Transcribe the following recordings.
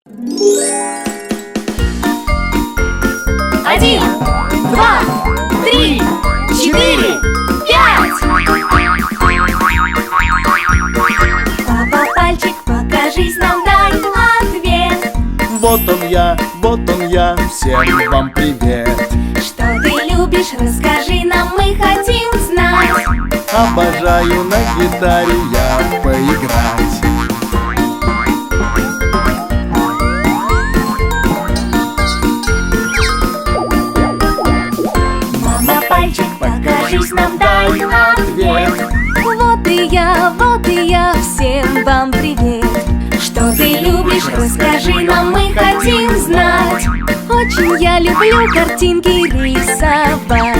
1, 2, 3, 4, 5. Папа, пальчик, покажись нам, дай ответ. Вот он я, всем вам привет. Что ты любишь, расскажи нам, мы хотим знать. Обожаю на гитаре я поиграть. Мама, пальчик, покажись нам, дай ответ. Вот и я, всем вам привет. Что ты любишь, расскажи нам, мы хотим знать. Очень я люблю картинки рисовать.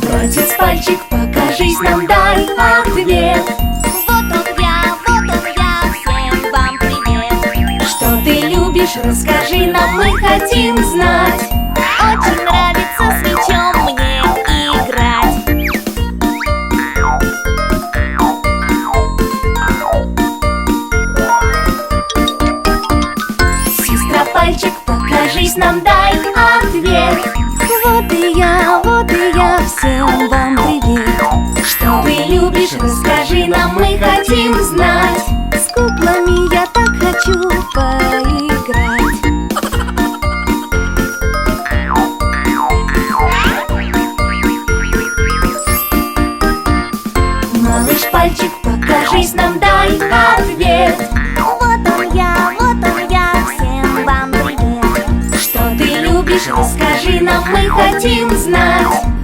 Братец, пальчик, покажись нам, дай ответ. Вот он я, всем вам привет. Что ты любишь, расскажи нам, мы хотим знать. Очень нравится с мячом мне играть. Сестра, пальчик, покажись нам, дай ответ. Вот и я, всем вам привет. Что ты любишь, расскажи нам, мы хотим знать. С куклами я так хочу поиграть. Малыш, пальчик, покажись нам, дай ответ. Вот он я, всем вам привет. Что ты любишь, расскажи нам, мы хотим знать.